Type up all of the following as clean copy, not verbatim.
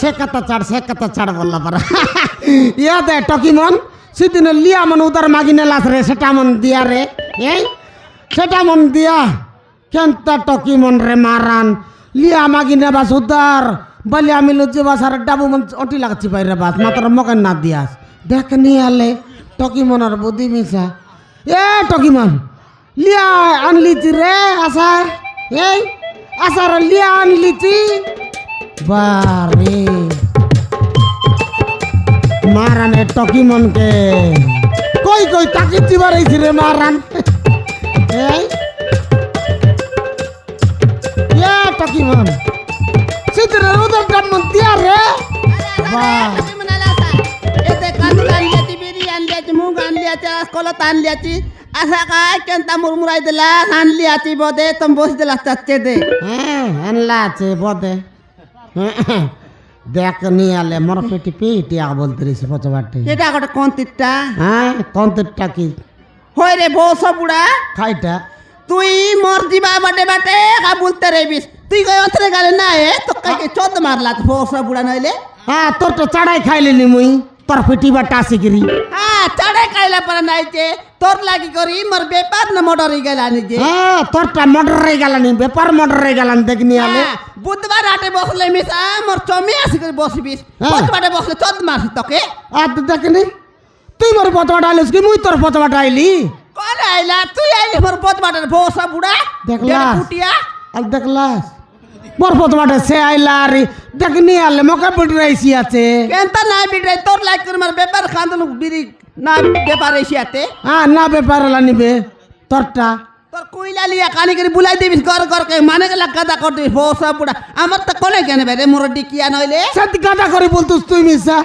সে কথা ছাড় বললা পারা ইয়া দে টকি মন সেদিন লিয়া মন উদার মাগিনে লাস রে সেটা মন দিয়া রে এই সেটা মন দিয়া কেনতা টকি মন রে মারান লিয়া মাগিনে বাস উদার বলে আমি লজ্জে বাস আর ডাবু মন অটি লাগছি বাইরে বাস মাত্র মকে না দিয়াস দেখ নিয়ে আলে টকি মন আর বুদ্ধি মিশা এ টকি মন লিয়া আনলিছি রে আশা এই আশার লিয়া আনলিছি বারে মারান এ টকি মনকে কই কই তাকি চিবারাইছি রে মারান এই এ টকি মন সিদ্ধর উদর মন দিয়া রে বাহ এতে কান্দুল আনলিয়াছি বিড়ি আনলিয়াছি মুগ আনলিয়াছি কলত আনলিয়াছি আশা কায় কেনতা মুরমুরাই দিলা আনলিয়াছি বদে তুমি বসে দিলা চাচ্ছে দে হ্যাঁ আনলা আছে বদে দেখ নিয়ে আলে মোর পেটি পেটি আ বলতে রেছি পচবাটে এটা একটা কন্তিরটা হ্যাঁ কন্তেরটা কি হই রে বউস বুড়া খাইটা তুই মর দিবা বাটে বাটে কা বলতে রেবিস তুই কই অন্তরে গালে না এ তো কাকে চোদ মারলা বউস বুড়া নইলে হ্যাঁ তোর তো চাড়াই খাইলিনি মুই তোর পেটি বাটা শিগরি হ্যাঁ চাড়ে খাইলা পরে নাইছে তোর লাগি করি মোর বেপার না মডরি গেলা নিজে হ্যাঁ তোরটা মর্ডার হয়ে গেলানি ব্যাপার মর্ডার হয়ে গেলান দেখনি আলে বুধবার হাটে বসলে মিশা মোর চমি আসি করে বসবিস হ্যাঁ। বুধবারে বসলে চোদ মারছি তোকে আর দেখনি তুই মোর পচবাটা আইলিস কি মুই তোর পচবাটা আইলি কোন আইলা তুই আইলি মোর বুধবারের বউস বুড়া দেখলা ফুটিয়া আর দেখলাস মোর পচবাটা সে আইলা আর দেখনি আলে মকা পেটি রাইছি আছে কেনতা না বিড়ে তোর লাগ করে মোর বেপার খান্দন বিড়ি না বেপার এসিয়াতে হ্যাঁ না ব্যাপার নিবে তোরটা তোর কইলা লিয়া কানি করে বুলাই দিবিস ঘর ঘর কে মানে গেলা গাদা কর দিবিস বউস বুড়া আমার তো কোনে কেন বেরে মোর ডিকিয়া নইলে সাথে গাদা করে বলতুস তুই মিসা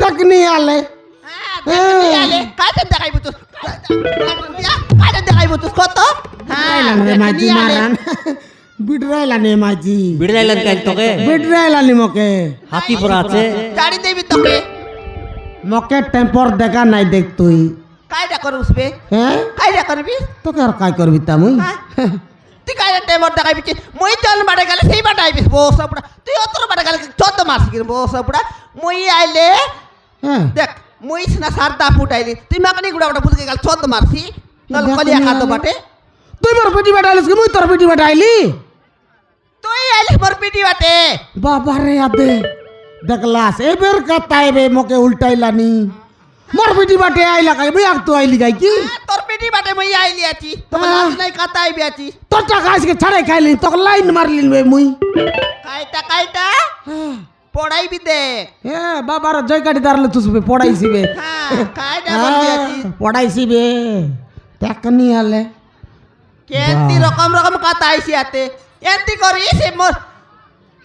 দেখনি আলে কাজে দেখাইব তো কাজে দেখাইব তো কত রে মাঝি মারান বিডরাইলানি মাঝি বিড়লাইলেন কাল তোকে বিডরাইলানি মকে হাতি পরা আছে গাড়ি দেবি তোকে মকে টেম্পর দেখা নাই দেখ তুই কায়দা করে উঠবে হ্যাঁ কায়দা করবি তোকে আর কাই করবি তা মুই তুই কায়দা টেমর দেখাইবি মই চল বাড়ে গেলে সেই বাটা আইবিস বউস বুড়া তুই অতর বাড়ে গেলে চোদ্দ মারছি কিন্তু বউস বুড়া মই আইলে হ্যাঁ দেখ মই না সারদা ফুটাইলি তুই মাকনি গুড়া ওটা বুঝকে গেল চোদ্দ মারছি নল কলিয়া খাতো বাটে তুই মোর পেটি বাটাইলিস কি মুই তোর পেটি বাটাইলি তুই আইলি মোর পিটি বাটে বাবা রে আদে দেখলাস এবার কাতাইবে মকে উল্টাইলানি মোর পেটি বাটে আইলা কাই মুই আগ তো আইলি গাই কি তোর পিটি বাটে মই আইলি আছি তোমার লাজ নাই কাতা আইবি আছি তোর টাকা আজকে ছাড়াই খাইলি তোকে লাইন মারলিন বে মুই কাইটা পড়াইবি দেখ হ্যাঁ বাবার জয় কাটি দাঁড়ালে তুসবে পড়াইছিবে হ্যাঁ কাইটা বলবি আছি পড়াইছিবে টাকা নিয়ে আলে কেন্তি রকম রকম কথা আইসি আতে এন্তি করি সে মোর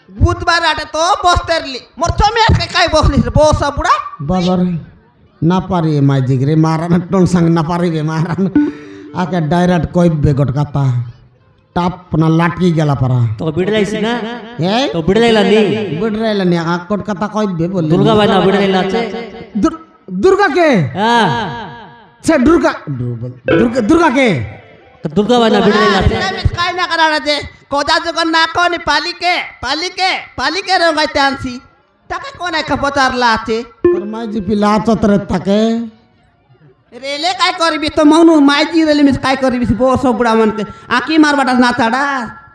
বুধবার আটে তো বসতেরলি মোর চমি আজকে কাই বসলিস রে বস বুড়া বাবার না পারি মাইজিক রে মারান টন সাং না পারিবে মারান আকে ডাইরেক্ট কইবে গট কথা টাপ না লাটকি গেলা পারা তোকে বিড়লাইছি না এই তো বিড়লাইলানি বিডরাইলা নি আকট কথা কইবে বললি দুর্গা ভাই না বিড়লাইলা আছে দুর্গা কে হ্যাঁ সে দুর্গা দুর্গা কে দুর্গা ভাই না বিড়লাইলা আছে কাই না করা দে কোদা যখন না কোনি পালিকে রঙাইতে আনছি তাকে কোন এক পচারলা আছে তোর মাইজি পিলা চতরে থাকে রেলে কাই করবি তো মনু মাইজি রেলে মিস কাই করবি বস বুড়া মনকে আঁকি মারবাটা না ছাড়া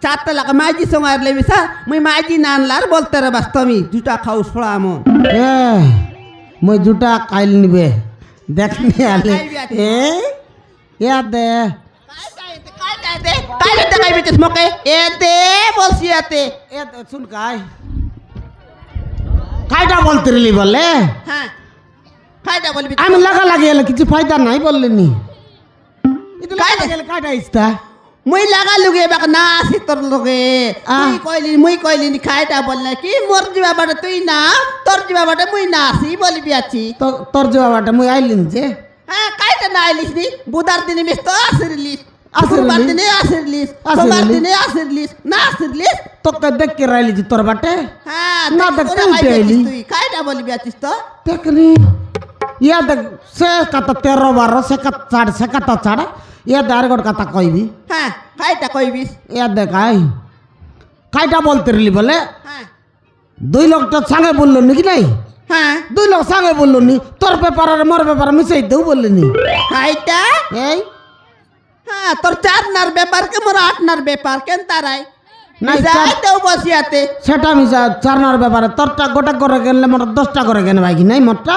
চারটা লাগা মাইজি সঙ্গে আর লেবি স্যার মুই মাইজি না আনলার বলতে রে বাস্তমি জুটা খাউস ফড়া আমন এ মই জুটা কাইল নিবে দেখনি আলে এ ইয়া দে কাই দেখাই বিচিস মকে এ দে বলছি আতে এ শুন কাইটা বলতে রিলি বলে হ্যাঁ কাইটা বলবি আমি লাগা লাগে এলে কিছু ফায়দা নাই বললেনি এটা লাগা গেলে কাইটা ইস্তা মুই লাগা লুগে বাক না আসি তোর লগে মুই কইলি খাইটা বললে কি মোর জিবা বাটে তুই না তোর জিবা বাটে মুই না আসি বলবি আছি তোর জবাবটা মুই আইলিন যে হ্যাঁ কাইটা না আইলিস নি বুধার দিনে মিস তো আসিরলিস আসিরলিস। শুক্রবার দিনে আসিরলিস সোমবার দিনে আসিরলিস না আসিরলিস তোকে দেখকে রাইলি যে তোর বাটে হ্যাঁ না দেখতে উঠে আইলি তুই কাইটা বলবি আছিস তো দেখনি ইয়া দেখ সে কথা 13-12 সে কথা ছাড়া ইয়া আর গোট কথা কইবি হ্যাঁ কাইটা কইবিস ইয়া দেখ আই কাইটা বলতে রিলি বলে হ্যাঁ দুই লোকটা সঙ্গে বললো নাকি নাই হ্যাঁ দুই লোক সঙ্গে বললো নি তোর ব্যাপার আর মোর ব্যাপার মিশাই দেও বললি নি হাইটা এই হ্যাঁ তোর 4 নার ব্যাপার কে মোর 8 নার ব্যাপার কেন তারাই নাই, যাইতেও বসিয়াতে সেটা মিশা চারনার ব্যাপারে তোরটা গোটা করে গেলে মোর 10টা করে গেলে ভাই কি নাই মোরটা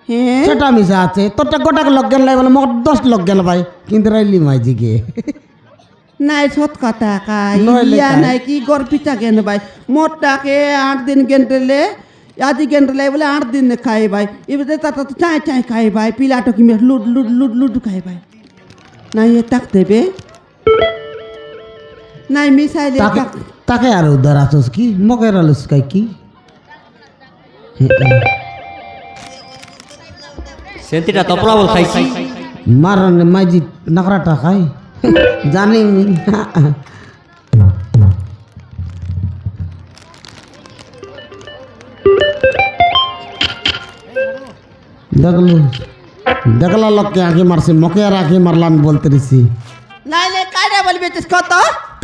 হ্যাঁ সেটা মিশা আছে তোরটা গোটা লোক গেল বলে মোর 10 লোক গেল ভাই কিন্তু রাইলি মাইজি গে নাই সৎ কথা কাই নইলে ইয়া কাই? নাই কি গর্পিতা কেন ভাই মোরটাকে 8 দিন গেন্টলে আদি গেন্টলে বলে 8 দিন খাই ভাই এবারে তাতা তো চাই চাই খাই ভাই পিলাটো কি লুট লুট লুট লুট খাই ভাই নাই এ তাক দেবে নাই মিশাইলে তাকে তাক তাকে আর উদ্ধার আছোস কি মকের আলুস কাই কি সেন্তিটা তো প্রবল খাইছি মারনে মাইজি নাকরাটা খাই জানি নি দেখলু দেখলা লোককে আগে মারছে মকে আর আগে মারলাম বলতে দিছি নাইলে কাইরা বলবে তো কত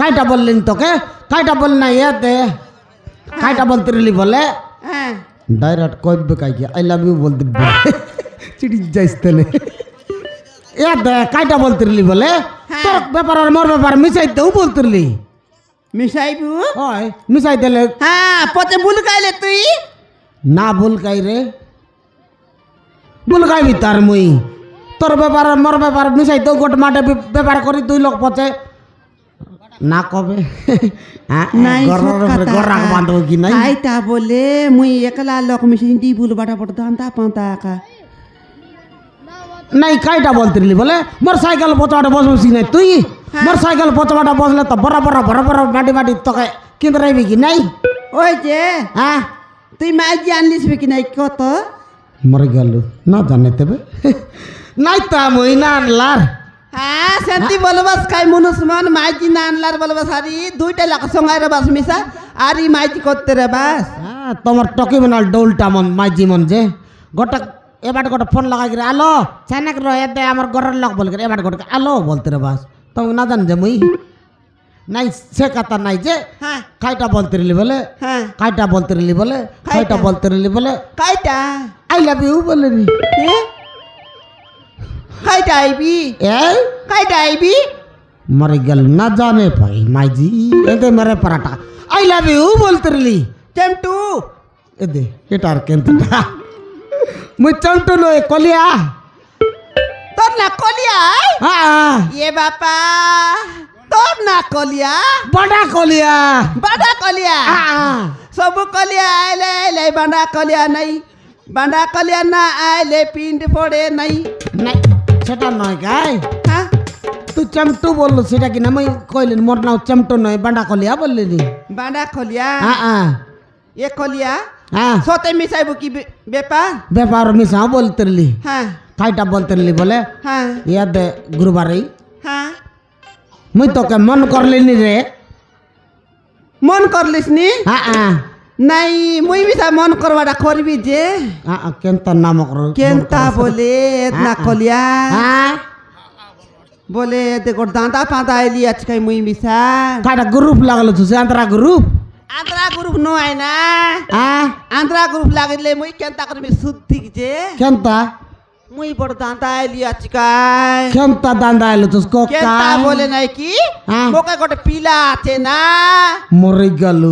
কাইটা বললেন তোকে কাইটা বল না ইয়াতে কাইটা বলতে রইলি বলে হ্যাঁ ডাইরেক্ট কইবে কাইকে আই লাভ ইউ বলতে চিড়ি যাইস তেলে ইয়াতে কাইটা বলতে রইলি বলে তোর ব্যাপার আর মোর ব্যাপার মিশাই দেও বলতে রইলি মিশাইবু হয় মিশাই দিলে হ্যাঁ পচে ভুল খাইলে তুই না ভুল কাই রে ভুল খাইবি তার মুই তোর ব্যাপার আর মোর ব্যাপার মিশাই দেও গোট মাঠে ব্যাপার করি দুই লোক পচে না কবে নাই গরাক বাঁধব কি নাই আইতা বলে মুই একলা লোক মিশিয়ে দি ভুল বাটা পড় দান্তা পান্তা কা নাই কাইটা বলতে রইলি বলে মোর সাইকেল পচাটা বসবি নাই তুই মোর সাইকেল পচাটা বসলে তো বরাবর বরাবর মাটি মাটি তোকে কিন্তু রাইবি কি নাই ওই যে হ্যাঁ তুই মাইজি আনলিস কি নাই কত মরে গেল না জানে তবে নাই তা মই না আনলার হ্যাঁ শান্তি বলবাস কাই মনুষ্মান মাইজি না আনলার বলবাস আরি দুইটা লাখ সঙ্গাই রে বাস মিশা আরি মাইজি করতে রে বাস হ্যাঁ তোমার টকি বানাল ডোলটা মন মাইজি মন যে গোটা এবার গোটা ফোন লাগাই করে আলো চাইনাক রয়ে দে আমার ঘরের লোক বল করে এবার গোটা আলো বলতে রে বাস তুমি না জান যে মুই নাই সে কথা নাই যে হ্যাঁ কাইটা বলতে রইলি বলে হ্যাঁ কাইটা বলতে রইলি বলে কাইটা বলতে রইলি বলে কাইটা আই লাভ ইউ বলে নি হ্যাঁ কাইটা আইবি এই কাইটা আইবি মরে গেল না জানে ভাই মাইজি এদে মেরে পরাটা আই লাভ ইউ বলতে রইলি টেমটু এদে এটা আর কেনটা মুই চন্টু নয় কলিয়া তোর না কলিয়া হ্যাঁ এ বাপা তোর না কলিয়া বড়া কলিয়া বাডা কলিয়া হ্যাঁ সবু কলিয়া আইলে আইলে বাডা কলিয়া নাই বাডা কলিয়া না আইলে পিন্ড পড়ে নাই নাই সেটা নয় গাই হ্যাঁ তুই চমটু বললো সেটা কি না মুই কইলেন মোর নাও চমটু নয় বাডা কলিয়া বললি নি বাডা কলিয়া হ্যাঁ হ্যাঁ এ কলিয়া হ্যাঁ সতে মিশাইব কি ব্যাপার ব্যাপার মিশা বলতে রইলি হ্যাঁ কাইটা বলতে রইলি বলে হ্যাঁ ইয়াদে গুরুবারেই হ্যাঁ মুই তোকে মন করলি নি রে মন করলিস নি হ্যাঁ হ্যাঁ নাই মুই মিশা মন করবাটা করবি যে কেনতা নাম কর কেনতা বলে না কলিয়া হ্যাঁ বলে দেখো দাঁতা পাতা এলি আজকে মুই মিশা কাইটা গ্রুপ লাগালো তুই আন্তরা গ্রুপ আন্ধ্রা গ্রুপ নয় না হ্যাঁ আন্ধ্রা গ্রুপ লাগলে মুই কেনতা করবি শুদ্ধি যে কেনতা মুই বড় দাঁতা এলি আজকাই কেনতা দান্দা এলো তুই কেনতা বলে নাই কি হ্যাঁ। মোকে গোটে পিলা আছে না মরে গেল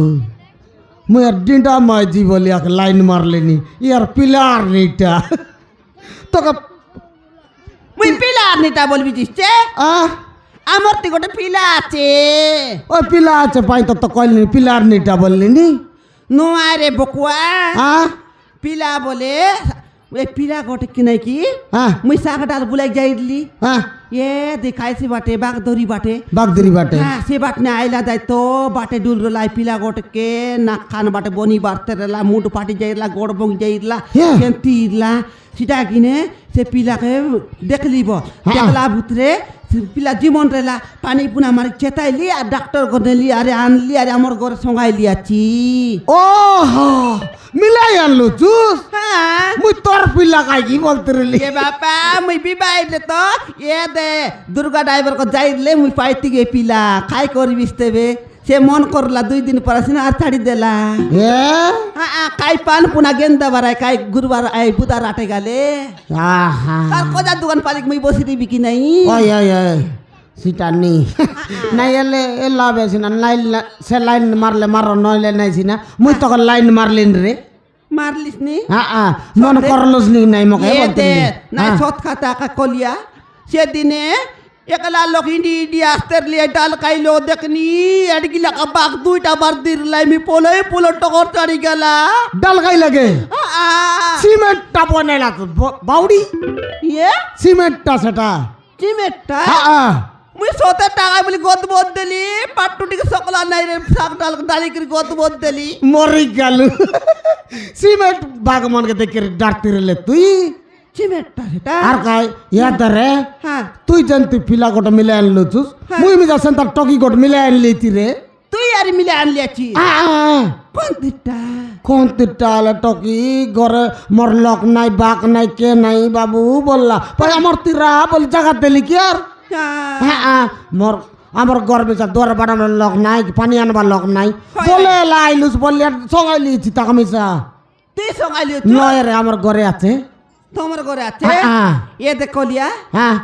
মুই আর ডিন্ডা মাইজি বলি এক লাইন মারলেনি ইয়ার পিলার নেইটা তোকে মুই পিলা নিতা বলবি দিচ্ছে আহ আমার তো গোটে পিলা আছে ওই পিলা আছে পাই তো কইলি পিলার নেইটা বললিনি নোয়াই রে বকুয়া হ্যাঁ পিলা বলে ওই পিলা গোটে কি নাই কি হ্যাঁ মুই শাকটার বুলাই যাইলি হ্যাঁ এ দেখাইছি বাটে বাগদরি বাটে বাগদিরি বাটে হ্যাঁ সে বাট ने आइला जाय तो बाटे डुल लाई पिला गोट के ना खान बाटे बनी बारते रहला मुड पाटी जाइला गोड़ बंग जाइला Yeah. केंतीला सीधा किने से पिला के देख लीबो देखला भुतरे से पिला जीवन रहला पानी पुना मार चेताइली आ डॉक्टर को देली अरे आनली अरे हमर घर संगाइली आची ও মিলাই আনলো চুস हाँ মুই তোর পিলা কাই কি বলতে রইলি ये बापा मुई बिबाइले तो ये दे दुर्गा ड्राइवर को जाइले मुई पाइती गे पिला खाई कर बिस्ते बे সে মন করলা 2 দিন পড়াশোনা আর ছাড়ি দেলা এ কাই পান পুনা গেন্দা বারাই কাই গুরুবার আই বুধা রাটে গেলে আহা আর কোজা দোকান পালিক মুই বসি দিবি কি নাই ওই ওই ওই সেটা নেই নাই এলে এ লাভ আছে না লাইন সে লাইন মারলে মারো নইলে নাইছি না মুই তখন লাইন মারলেন রে মারলিস নি মন করলস নি নাই মকে এ বলতে দে নাই সৎ খাতা কা কলিয়া সেদিনে একলা লোক ইন্ডি আসতে লিয়ে ডাল খাইলো দেখনি এডগিলা কা বাঘ 2টা বার দিরলাই মি পোলো টকর চড়ি গেলা ডাল খাই লাগে সিমেন্টটা বনাইলা তো বাউডি ইয়ে সিমেন্টটা সেটা চিমেটটা হ্যাঁ মুই সতে টাকা বলি গদ বদ দিলি পাট্টুটিকে সকলা নাই রে শাক ডাল ডালি করে গদ বদ দিলি মরি গেল সিমেন্ট বাগমনকে দেখে ডারতে রেলে তুই চিমেটটা সেটা আর কাই ইয়াতে রে হ্যাঁ তুই জানতি পিলা গোটা মিলে আনলো তুস মুই মি যাচ্ছেন তার টকি গোট মিলে আনলি রে তুই আর মিলে আনলি আছি কোন দিকটা কোন তিরটা টকি ঘরে মোর লোক নাই বাক নাই কে নাই বাবু বললা পরে আমার তিরা বল জায়গা দিলি কি আর হ্যাঁ মোর আমার গর্বে যা দোয়ার বানানোর লোক নাই পানি আনবার লোক নাই বলে লাইলুস বললে সঙ্গাইলিছি টাকা মিশা তুই সঙ্গাইলি নয় রে আমার ঘরে আছে তোমার ঘরে আছে হ্যাঁ এ দেখলিয়া হ্যাঁ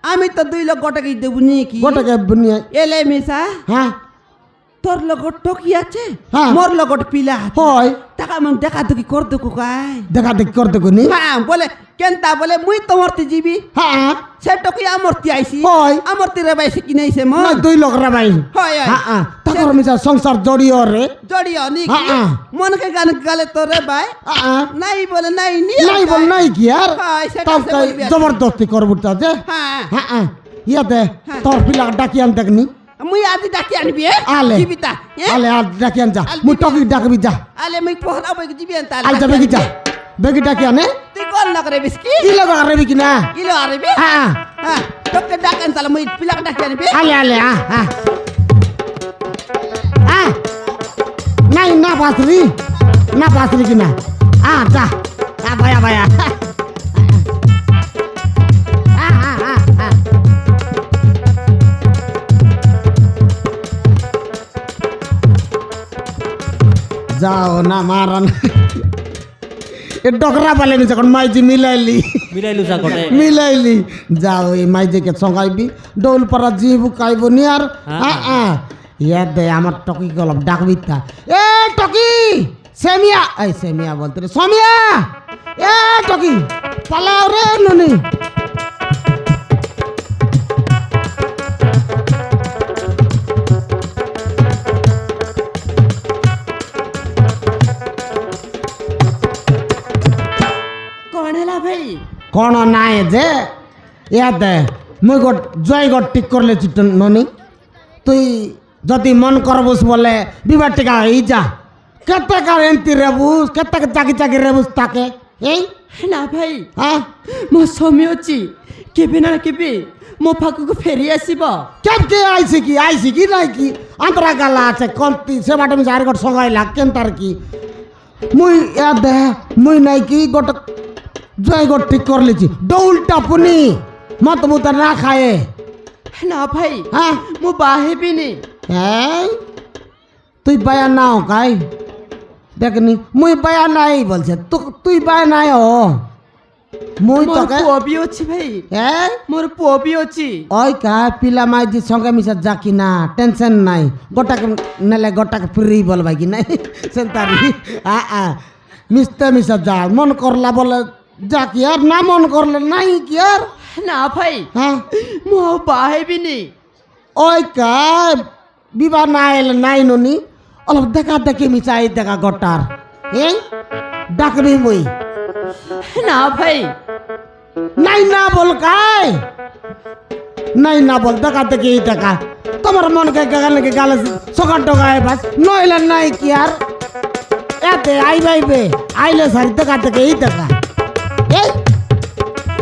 আমি তো 2 লোক গোটাকে দেবো নি কি গোটাকে বুনিয়ে এলে মিসা হ্যাঁ তোর লগত টকি আছে হ্যাঁ। মোর লগত পিলা আছে হয় টাকা মন দেখা দেখি কর দেখো কাই দেখা দেখি করতে কোনি হ্যাঁ বলে কেনতা বলে মুই তোমারতে যাবি হ্যাঁ সে টকি আমরতি আইছি হয়। আমরতি রে বাইছে কিনাইছে মন না 2 লোক রে ভাই হয় হয় হ্যাঁ তাকর মিশা সংসার জড়িয়ে রে জড়িও নি হ্যাঁ। মনকে গান গালে তোরে ভাই নাই বলে নাই নি নাই বল নাই কি আর হয়, সেটা তাও সে তাই বলবি আর কি। জবরদস্তি করবো তাতে হ্যাঁ হ্যাঁ ইয়াতে তোর পিলা ডাকি আন দেখনি মুই আদি ডাকি আনবি আলে জীবিতা আলে আর ডাকি আন যা আলে মুই টকি ডাকবি যা আলে মুই পহরা বই জীবি আনতা আল যাবে কি যা বেগি ডাকি আনে তুই কোন না করে বিস্কি কি লাগা আরবি কি না কিলো আরবি হ্যাঁ হ্যাঁ তোকে ডাকেন তাহলে মুই পিলা ডাকি আনবি আলে আলে হ্যাঁ নাই না পাসরি কি না যা ভায়া ভায়া যাও না মারন এ ডকরা পালেনি যখন মাইজি মিলাইলি মিলাইলু সাকটে মিলাইলি যাও এই মাইজিকে সঙ্গাইবি ডৌল পাড়া জিবু কাইব নি আর ইয়া দে আমার টকি গলম ডাকবি তা এ টকি সেমিয়া এই সেমিয়া বলতে রে সমিয়া এ টকি পালাও রে ননি কোন হেলা ভাই কোন নাই যে ইয়া দে মুই গট জয় গট ঠিক করলে চিট ননি তুই যদি মন করবুস বলে বিবাহ টিকা হই যা কেতে কার এন্তি রেবুস কেতে চাকি চাকি রেবুস তাকে এই ହେଲା ଭାଇ হ্যাঁ ମୋ ସ୍ୱାମୀ ଅଛି କେବେ ନା କେବେ ମୋ ପାଖକୁ ଫେରି ଆସିବ কেমকে আইছি কি নাই কি আন্তরা গালা আছে কমতি সে বাটে আমি চারি গট সগাইলা কেন তার কি মুই ইয়া দে মুই নাই কি গট জয় গট ঠিক করলেছি ডৌলটা পুনি মত মুতা না খায়ে ନା ଭାଇ হ্যাঁ ମୁଁ ବାହା ହେବିନି এই তুই বায়া নাও কাই দেখনি মুই বায়া নাই বলছে তুই বায়া নাই ও মুই ମୋର তোকে ପୁଅ ବି ଅଛି ଭାଇ এই ମୋର পুଅ ବି ଅଛି ওই কা পিলা মাইজি সঙ্গে মিশা যা কি না টেনশন নাই গোটাকে নেলে গোটাকে ফ্রি বলবাই কি নাই সেন্তারি মিশতে মিশা যা মন করলা বলে যা কি আর না মন করলে নাই কি আর ନା ଭାଇ হ্যাঁ ମୁଁ ଆଉ ବାହା ହେବିନି ওই কা বিবাহ না এলে নাই ননি অলপ দেখা দেখি মিশাই দেখা গোটার এই ডাকবি মুই ନା ভাই নাই না বল কাই নাই না বল দেখা দেখি এই দেখা তোমার মনকে গালে গালে সকাল টকায় বাস নইলে নাই কি আর এতে আইবে আইলে সারি দেখা দেখি এই দেখা এই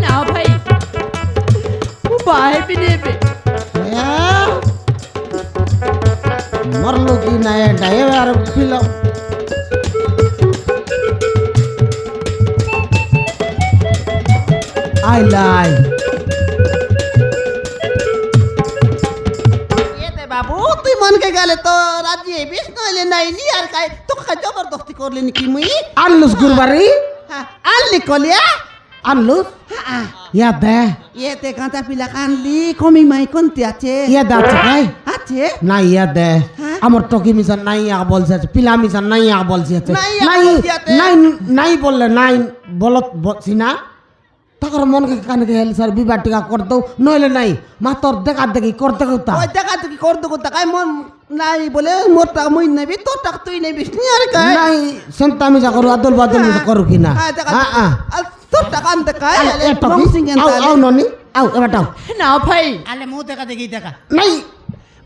ନା ଭାଇ ମୁଁ ବାହା ହେବିନି ଏବେ মরলো কি না এটা এবার ফিলাম আইলাই এতে বাবু তুই মন মনকে গেলে তো রাজি হেবিস নইলে নাইলি আর কাই তোকে কাই জবরদস্তি করলি নাকি মুই আনলুস গুরবারি হ্যাঁ আনলি কলিয়া আনলুস হ্যাঁ ইয়া দে এতে কাঁচা পিলা কানলি কমি মাই কোনতে আছে ইয়া দে আছে কাই আছে না ইয়া দে হ্যাঁ? আমার টকি মিশন নাই ইয়া বলছে আছে পিলা মিশন নাই ইয়া বলছে আছে নাই ইয়া নাই বলছে আছে। নাই নাই বললে নাই বলত বলছি না তখন মনকে কানকে হেল স্যার বিবাহ টিকা করতো নইলে নাই মা তোর দেখা দেখি করতে করতা ওই দেখা তুই কর দেবো তাকাই মন নাই বলে মোর টাকা মুই নেবি তোর টাকা তুই নেবিস নি আর কাই নাই সেন্তা আমি যা করু আদল বাদল মিশা করু কি না হ্যাঁ দেখা হ্যাঁ হ্যাঁ আর তোর টাকা আনতে কাই এ টকি আও আও ননি আও এবার আও না ভাই আলে মুখ দেখা দেখি দেখা নাই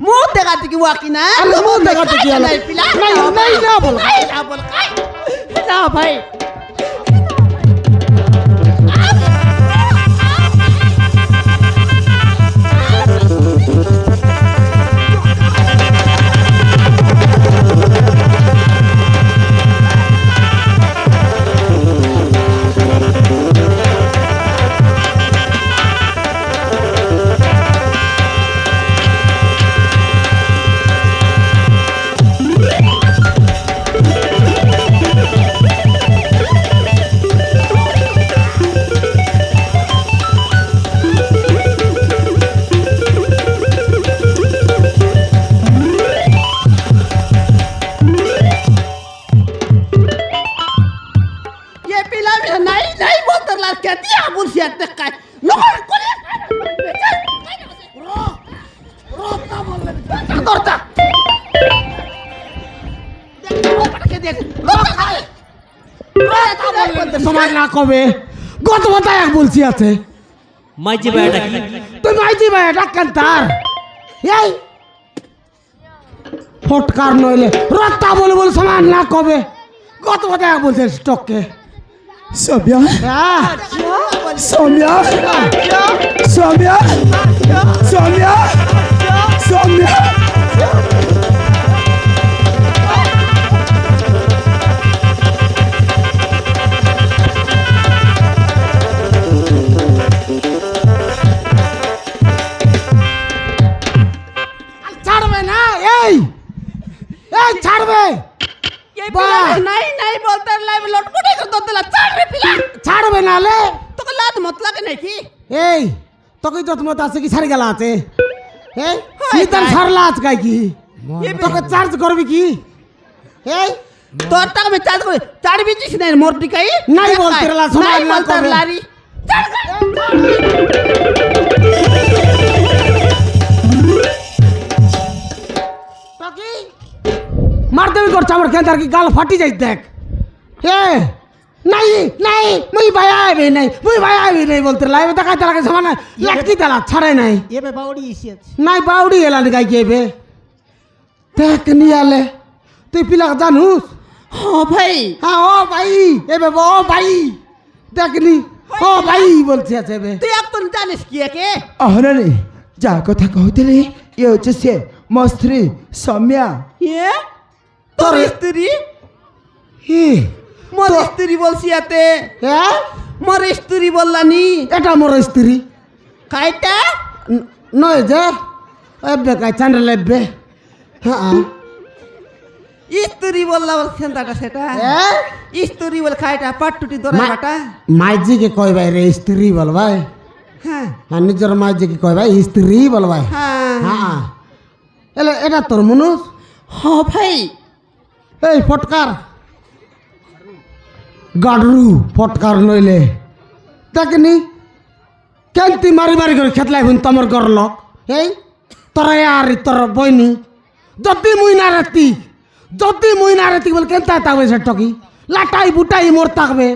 মুখ দেখা তুই ওয়াকি না আলে মুখ দেখাতে কি হলো? নাই পিলা নাই, নাই, না বল। কাই না বল কাই না ভাই ये पिला में नहीं नहीं बोलते लाल कहती है बुल से तक का नोकर कोले रोता बोल ले करता সমাজ না কবে গত কথা এক বলছি আছে মাইজি ভাইটা কি তুই মাইজি ভাই এটা কেন তার এই ফটকার নইলে রত্তা বলে বলে সমাজ না কবে গত কথা এক বলছে স্টককে Samia, হ্যাঁ Samia, Samia, Samia, Samia. ছাড়বে না এই এই ছাড়বে ये वाह। पिला नहीं नहीं बोलते लाइव लटपटे कर दो तेला चढ़ रे पिला ছাড়বে না লে तो को लात मत लगे नहीं की এই তোকে যত মত আছে কি ছাড়ি গেলা আছে এই হয় নিতাম তাই। ছাড়লা আজকাই কি ये তোকে চার্জ করবি কি এই तोर तक में चार्ज कर चार भी जिस नहीं मोर दिखाई नहीं बोलते रला, समाज नहीं ना बोलते कबे। लारी चढ़ টকি মারতে বি করছ আমার কেন কি গাল ফাটি যাই দেখ এ নাই নাই মুই ভাই আইবি নাই মুই ভাই আইবি নাই বলতে লাইবে দেখাই তালাকে সমান লাকি তালা ছাড়ে নাই এবে বাউডি এসে আছে নাই বাউডি এলানি গাই কেবে দেখ নিয়ালে তুই পিলা জানুস हाँ भाई হ্যাঁ ও ভাই এবে ও ভাই দেখনি ও ভাই বলছে আছে এবে तू अब तो जानिस किए के আহরানি যা কথা কহুଥିଲି ইয়ে হচ্ছে সে ମୋ ସ୍ତ୍ରୀ ସୌମ୍ୟା ये तोर स्त्री হি मोर तो- स्त्री बोल सियाते হ্যাঁ मोर स्त्री बोललानी এটা মোর স্ত্রী कायटा নয় যে এবে কাই চান্ডে লেবে হ্যাঁ स्त्री बोलला बोल सेंटाटा सेटा এ स्त्री बोल खायटा पाटुटी दोरा काटा মাইজিকে কই ভাই রে স্ত্রী বল ভাই हाँ হ্যাঁ নিজের মাইজিকে কই ভাই স্ত্রী বল ভাই हाँ হ্যাঁ এলে এটা তোর মনুষ हाँ भाई এই ফটকার গাডরু ফটকার নইলে দেখনি কেন তুই মারি মারি করে খেতলাই হুন তোমার ঘর লোক এই তোরা আর তোর বইনি যদি মুই না রাতি বল কেন তাই থাকবে সে টকি লাটাই বুটাই মোর থাকবে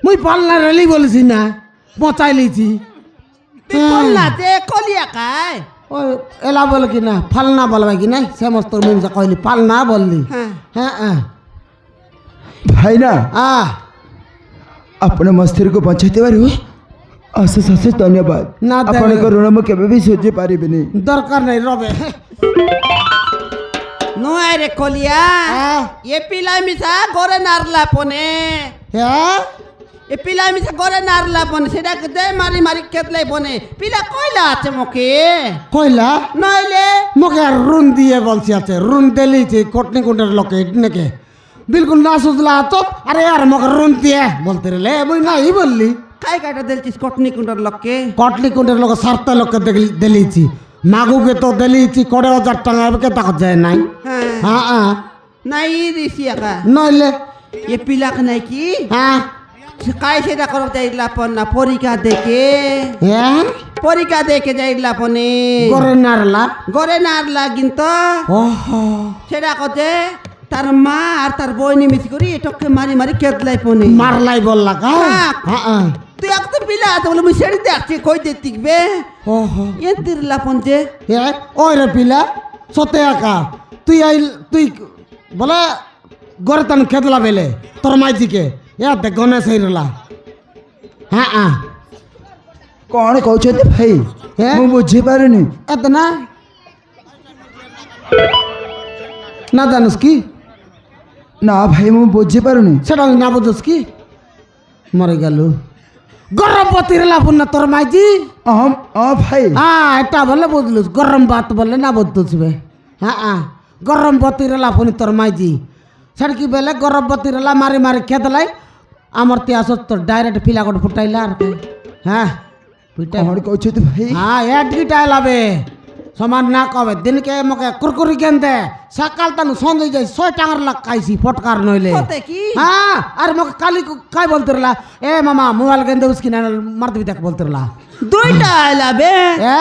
মুই পাল্লা রেলি বলেছি না বচাই লিছি तू बोलला ते कोलिया काय ওই এলা বল কি না ফালনা বলবে কি না সমস্ত মিমসা কইলি ফালনা বললি हाँ হ্যাঁ হ্যাঁ ଭାଇନା আহ ଆପଣ ମୋ ସ୍ତ୍ରୀକୁ ବଞ୍ଚାଇଥିବାରୁ ଅଶେଷ ଅଶେଷ ଧନ୍ୟବାଦ ନା, ଆପଣଙ୍କ ଋଣ ମୁଁ କେବେ ବି ସୁଝି ପାରିବିନି দরকার নাই রবে नो अरे कोलिया হ্যাঁ ये पिला मिसा गोरे नारला पोने হ্যাঁ এ পিলা মিছা করে নারলা পনে সেটাকে দে মারি মারি খেতলাই পনে পিলা কইলা আছে মোকে কইলা নইলে মোকে আর রুন দিয়ে বলছি আছে রুন দিলিছি কটনি কুন্ডের লোকে নাকি বিলকুল না সুজলা তো আরে আর মোকে রুন দিয়ে বলতে রে বই নাই বললি কাই কাটা দিলছিস কটনি কুন্ডার লোককে কটনি কুন্ডের লোক 7টা লোককে দিলিছি মাগুকে তো দিলিছি 20,000 টাকা কে টাকা যায় নাই হ্যাঁ হ্যাঁ নাই দিছি একা নইলে এ পিলাক নাই কি হ্যাঁ কাই সেটা করব যাইলা পন না পরীক্ষা দেখে হ্যাঁ পরীক্ষা দেখে যাইলা পনে করে নারলা গরে নারলা কিন্তু ওহো সেটা কতে তার মা আর তার বই নিমিতি করি এটকে মারি মারি কেতলাই পনে মারলাই বললা কা হ্যাঁ। হ্যাঁ তুই এক তো পিলা আছে বলে মুই সেড়ি দেখছি কই দে তিকবে ওহো এ তিরলা পন যে এ ওই রে পিলা সতে একা তুই বলে গরে তান খেতলা বেলে তোর মাইজিকে এ দেখ গণেশ হইরলা হ্যাঁ হ্যাঁ କ'ଣ କହୁଛନ୍ତି ଭାଇ ହେ? ମୁଁ ବୁଝିପାରୁନି এত না না জানিস কি ନା ଭାଇ ମୁଁ ବୁଝିପାରୁନି সেটা না বুঝিস কি মরে গেল গর্ভবতী রেলা না তোর মাইজি ହଁ ହଁ ଭାଇ হ্যাঁ এটা বলে বুঝলুস গরম ভাত বলে না বুঝতুসবে হ্যাঁ হ্যাঁ গরমবতী রেলা ফোন তোর মাইজি সেটা কি বেলে গর্ভবতী রেলা মারি মারি খেদলাই আমার তে আসত তোর ডাইরেক্ট ফিলা করে ফুটাইলা আর কি। হ্যাঁ ফুটাই କ'ଣ କହୁଛନ୍ତି ଭାଇ হ্যাঁ এডগিটা লাবে সমান না কবে দিনকে মকে কুরকুরি কেন দে সকাল তানু সন্ধ্যে যাই 6 টাকার লাগ খাইছি ফটকার নইলে কতে কি হ্যাঁ আর মকে কালি কাই বলতে রলা এ মামা মোবাইল কেন দে উসকি না মারতে দেখ বলতে রলা দুইটা আইলাবে এ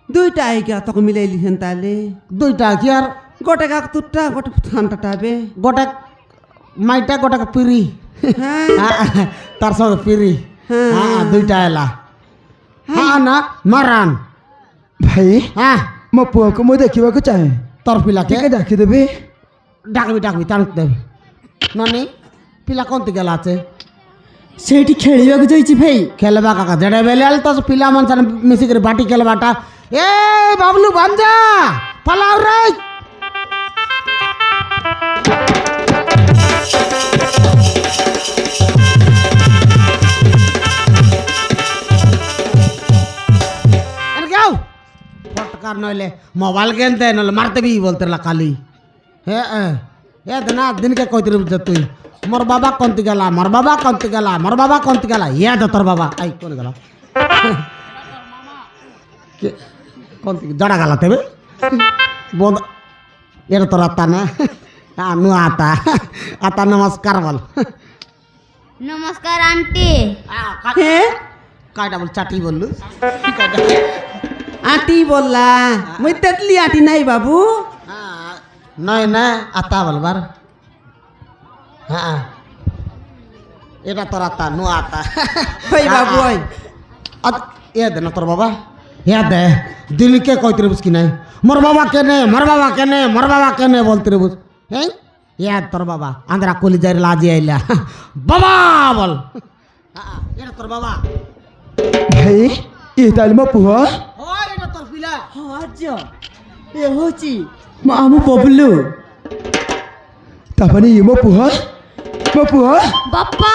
দুইটা আইগা তোকে মিলাইলি হেন তাহলে দুইটা কি আর গোটে কাক তুটটা গোটে ঠান্ডাটাবে গোটা মাইটা গোটা পিরি হ্যাঁ তার সঙ্গে পিরি হ্যাঁ। হ্যাঁ দুইটা এলা হ্যাঁ না মারান ଭାଇ হ্যাঁ ମୋ ପୁଅକୁ ମୁଁ ଦେଖିବାକୁ ଚାହେଁ তোর পিলাকে ଟିକେ ଡାକିଦେବି ডাকবি ডাকবি টানুক দেবে ননি পিলা কোনটি গেল আছে ସେଇଠି ଖେଳିବାକୁ ଯାଇଛି ଭାଇ খেলবা কাকা যেটা বেলে আল তো পিলা মন সাথে মিশি করে বাটি খেলবাটা এ বাবলু ভাঞ্জা পালাও রে ফটকার নইলে মোবাইল কিনতে নইলে মারতে বি বলতে লা কালি হ্যাঁ এ না দিনকে কইতে বুঝছ তুই মোর বাবা কোনটি গেলা মোর বাবা কোনটি গেলা মোর বাবা কোনটি গেলা ইয়া তো তোর বাবা আই কোন গেল কোনটি জড়া গেলা তেবে বোধ এটা তোর আতা না নু আতা আতা নমস্কার বল নমস্কার আন্টি হ্যাঁ কাইটা বল চাটি বললু কাইটা আটি বললা মুই তেতলি আটি নাই বাবু নয় না আতা বলবার হ্যাঁ এটা তোর আতা নু আতা ওই বাবু ওই এ দে না তোর বাবা এ দে দিলকে কইতে বুঝ কি নাই মোর বাবা কেনে মোর বাবা কেনে মোর বাবা কেনে বলতে বুঝ হ্যাঁ এ তোর বাবা আন্দ্রা কলি যাই লাজি আইলা বাবা বল এটা তোর বাবা ଭାଇ ଇଏ ତାହେଲେ ମୋ ପୁଅ ও এটা তোর পিলা ହଁ ଆର୍ଯ୍ୟ ଏ ହେଉଛି ଆମ ବବଲୁ ତାମାନେ ଇଏ ମୋ ପୁଅ ମୋ ପୁଅ বাপ্পা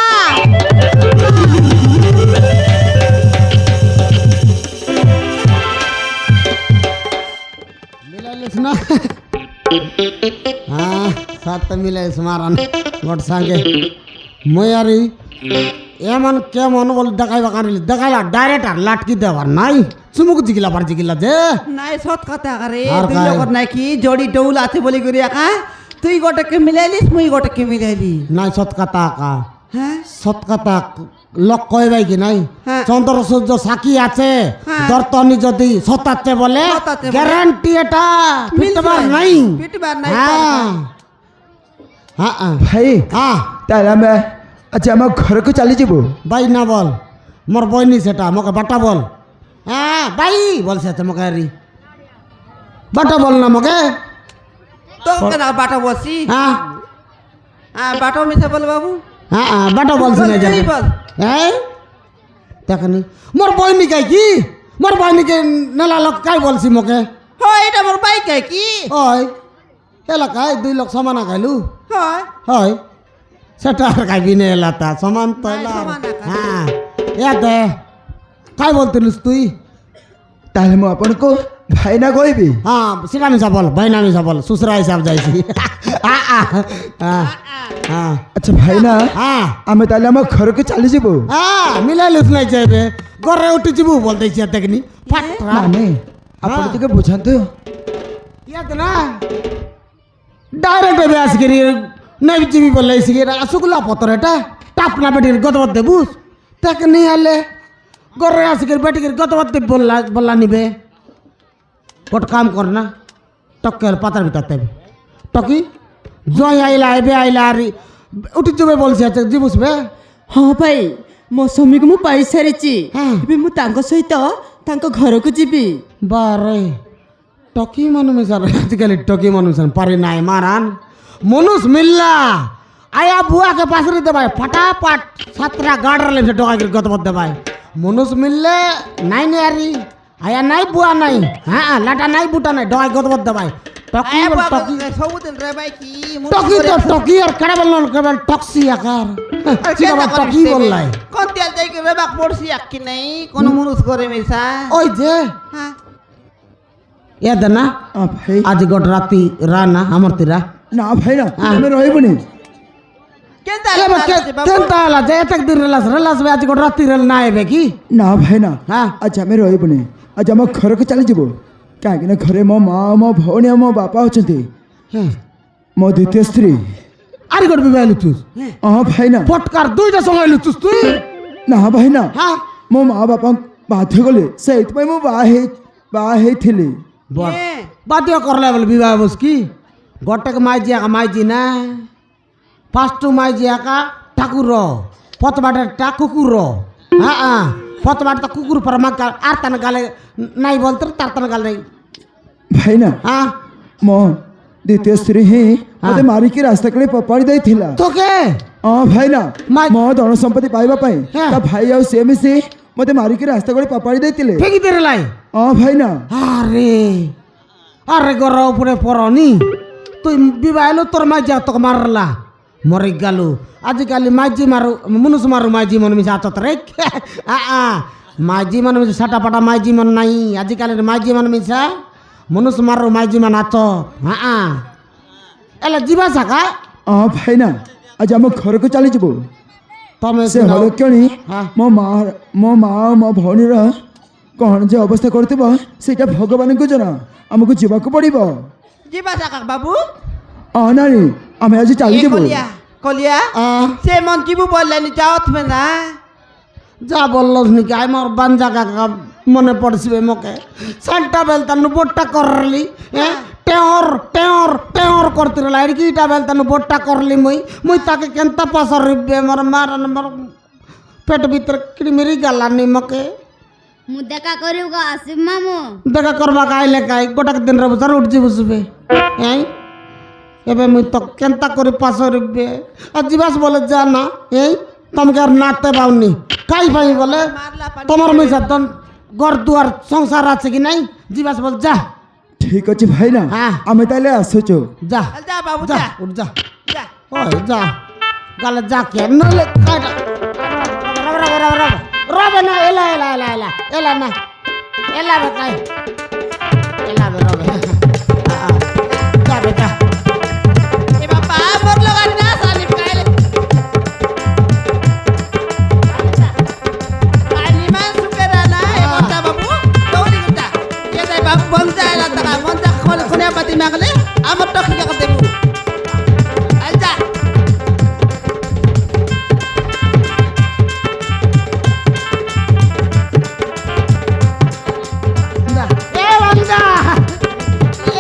মিলাইলিস না হ্যাঁ সাথে মিলাইস মারান গোট সঙ্গে ময়ারি এমন কেমন বল দেখাইবা কানিলি দেখাইলা ডাইরেক্ট আর লাটকি দেবার নাই চুমুক জিগিলা পার জিগিলা যে নাই সৎ কথা আরে আর তুই কাই? লগর নাকি জড়ি ডৌল আছে বলি করি একা তুই গোটেকে মিলাইলিস মুই গোটেকে মিলাইলি নাই সৎ কথা কা হ্যাঁ সৎ কথা লক কইবাই কি নাই হ্যাঁ। চন্দ্র সূর্য সাক্ষী আছে হ্যাঁ। দর্তনি যদি সতাচ্ছে বলে সতাচ্ছে বলে। গ্যারান্টি এটা পিটবার মিলছে। নাই পিটবার নাই, হ্যাঁ হ্যাঁ হ্যাঁ ଭାଇ হ্যাঁ ତାହେଲେ ଆମେ ଆଜି ଆମ ଘରକୁ ଚାଲିଯିବୁ ভাই না বল মোর বইনি সেটা মোকে বাটা বল হ্যাঁ ভাই বলছে তো মোকে আরি বাটা বল না মোকে তো কেন বাটা বসি হ্যাঁ হ্যাঁ বাটাও মিশা বল বাবু হ্যাঁ হ্যাঁ বাটা বলছি না বল, যাবে তুই বল। হ্যাঁ দেখনি মোর বইনি কাই কি মোর বইনিকে নেলা লোক কাই বলছি মোকে হয় এটা মোর বাইক কি ওই এলাকায় 2 লোক সমানা খাইলু হয় হয় সেটা আর খাইবি না এলাতা সমান তো এলা। সমান একা। হ্যাঁ ইয়াতে কাই বলতিলিস তুই? তাহলে ମୁଁ ଆପଣଙ୍କୁ ଭାଇନା କହିବି। হ্যাঁ সেটা আমি যাবল ভাইনা আমি যাবল সুসরা হিসাব যাইছি। হ্যাঁ ଆଚ୍ଛା ଭାଇନା হ্যাঁ ଆମେ ତାହେଲେ ଆମ ଘରକୁ ଚାଲିଯିବୁ। হ্যাঁ মিলাইলিস নাই যাইবে ঘরে উঠি ଯିବୁ বলতেছি দেখনি ফাটরা ମାନେ ଆପଣ ଟିକେ ବୁଝାନ୍ତୁ। ইয়াতে না ডাইরেক্ট এবে আসিকি নাই যাবি বললে আসিকি আসুগুলা পতর এটা টাপনা বেটির গতবাদ দেবুস তাকে নিয়ে আলে ঘরে আসিকি বেটিকে গতবাদ দেব বললা নিবে গোট কাম কর না টকের পাতার ভিতর দেবে টকি জয় আইলা এবে আইলা আর উঠি যাবে বলছে ଯିବୁস বে ହଁ ଭାଇ ମୋ ସ୍ୱାମୀକୁ ମୁଁ ପାଇସାରିଛି। ହଁ। ଏବେ ମୁଁ ତାଙ୍କ ସହିତ ତାଙ୍କ ଘରକୁ ଯିବି। বারে টকি মানুষ মিশার আজকাল টকি মানুষ পারি নাই মারান মনুষ মিল্লা আয়া বুয়াকে পাশে দেবাই ফটাফট সাতটা গাড়র লেছে টকাকে গতবদ দেবাই মনুষ মিললে নাই নে আরি আয়া নাই বুয়া নাই হ্যাঁ লাটা নাই বুটা নাই ডগাই গতবদ দেবাই টকি আয়া বাবা, টকি ସବୁଦିନ রে ভাই কি টকি তো টকি আর কেডা বলল কেবল টক্সি আকার চিবা টকি বললাই কোন তেল যাই রে বাক পড়ছি আকি নাই কোন মানুষ করে মিশা ওই যে হ্যাঁ ইয়াদ না ହଁ ଭାଇ আজ গট রাতি রানা আমার তিরা ନା ଭାଇନା ଆମେ ରହିବୁନି। কেনতা কেনতা হলা যে এতক দিন রেলাস আজ গোট রাতি রেল না এবে কি ନା ଭାଇନା হ্যাঁ ଆଜି ଆମେ ରହିବୁନି। ଆଜି ଆମ ଘରକୁ ଚାଲିଯିବୁ କାହିଁକିନା ଘରେ ମୋ ମା ମୋ ଭଉଣୀ ଆଉ ମୋ ବାପା ଅଛନ୍ତି। হ্যাঁ ମୋ ଦ୍ୱିତୀୟ ସ୍ତ୍ରୀ। আর গোট বিবাহ লুচুস ହଁ ଭାଇନା ফটকার দুইটা সময় লুচুস তুই ନା ଭାଇନା হ্যাঁ ମୋ ମା ବାପା ବାଧ୍ୟ କଲେ ସେଇଥିପାଇଁ ମୁଁ ବାହା ହେଇଥିଲି। বল বাধ্য করলে বলে বিবাহ বস কি গোটাকে মাইজি একা মাইজি না ফার্স্ট মাইজি একা ঠাকুর পতবাটা কুকুর হ্যাঁ পতবাটা কুকুর পর মাকা আর তার গালে নাই বলতে তার তার গালে ଭାଇନା হ্যাঁ ମୋ ଦ୍ୱିତୀୟ ସ୍ତ୍ରୀ ହିଁ ମୋତେ ମାରିକି ରାସ୍ତା କଡ଼େ ଫୋପାଡ଼ି ଦେଇଥିଲା। তোকে ହଁ ଭାଇନା ମୋ ଧନ ସମ୍ପତ୍ତି ପାଇବା ପାଇଁ ହଁ। ତା ଭାଇ ଆଉ ସେ ମିଶି ମୋତେ ମାରିକି ରାସ୍ତା କଡ଼େ ଫୋପାଡ଼ି ଦେଇଥିଲେ। ফেঁকি দে লাই ହଁ ଭାଇନା আরে আরে গর উপরে পড়নি তুই বিবাহ এলো তোর মাইজি তোকে মারলা মরে গেল আজিকালি মাইজি মারু মনুষ মারু মাইজি মন মিশা আচত রে মাইজি মন মিশা সাটা পাটা মাইজি মন নাই আজিকালির মাইজি মন মিশা মনুষ মারু মাইজি মান আচ এলে ଯିବା সাকা ହଁ ଭାଇନା ଆଜି ଆମ ଘରକୁ ଚାଲିଯିବୁ। ତମେ ସେ ହଳକ୍ଷଣୀ ହଁ। ମୋ ମା ଆଉ ମୋ ଭଉଣୀର କ'ଣ ଯେ ଅବସ୍ଥା କରୁଥିବ ସେଇଟା ଭଗବାନଙ୍କୁ ଜଣା। ଆମକୁ ଯିବାକୁ ପଡ଼ିବ। ଯିବା ସାକା বাবু ହଁ ନାନୀ ଆମେ ଆଜି এ ଚାଲିଯିବୁ। কলিয়া কলিয়া সে মন জিবু বললেনি যাও তুমি না যা বললো নাকি আমার বাঞ্জা কাকা মনে পড়ছিবে মোকে সানটা বেলতানু বোটটা করলি টেওর টেওর টেওর করতে রলা আর কি ইটা বেলতানু বোটটা করলি মুই তাকে কেনতা পাসর রিবে মোর মার মোর পেট ভিতর কিড়ি মেরি গালানি মোকে ମୁଁ ଦେଖା କରିବୁ କା ଆସିବ ମାମୁଁ দেখা করবা কাইলে কাই গোটাক দিন রে বছর উঠছি বসবে হ্যাঁ এবে মুই তো কেনতা করে পাসর রিবে আর জিবাস বলে যা না এই তোমাকে আর নাতে পাওনি কাই পাই বলে তোমার মিশা তন ঘর দুয়ার সংসার আছে কি নাই জিবাস বল যা ঠিক ଅଛି ଭାଇନା হ্যাঁ। ଆମେ ତାହେଲେ ଆସୁଛୁ। যা যা বাবু যা যা উঠ যা যা ওই যা গালে যা কে নলে কাটা রবে না এলা এলা এলা এলা এলা না এলা বে কাই এলা বে রবে যা বেটা এ বাবা মোর লাগান না সালিম কাইলে কাইলি মান সুকেরা না এ বাবা বাবু দৌড়ি গটা এ যাই বাবু বন্ধা এলা টাকা বন্ধা খোল কোনে পাতি মাগলে আমার তো খিয়া করতে দেবু আলজা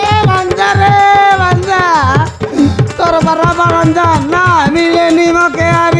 এ বাঞ্জা রে বাঞ্জা তোর বাবা বাঞ্জা না মিলে নিমকে আর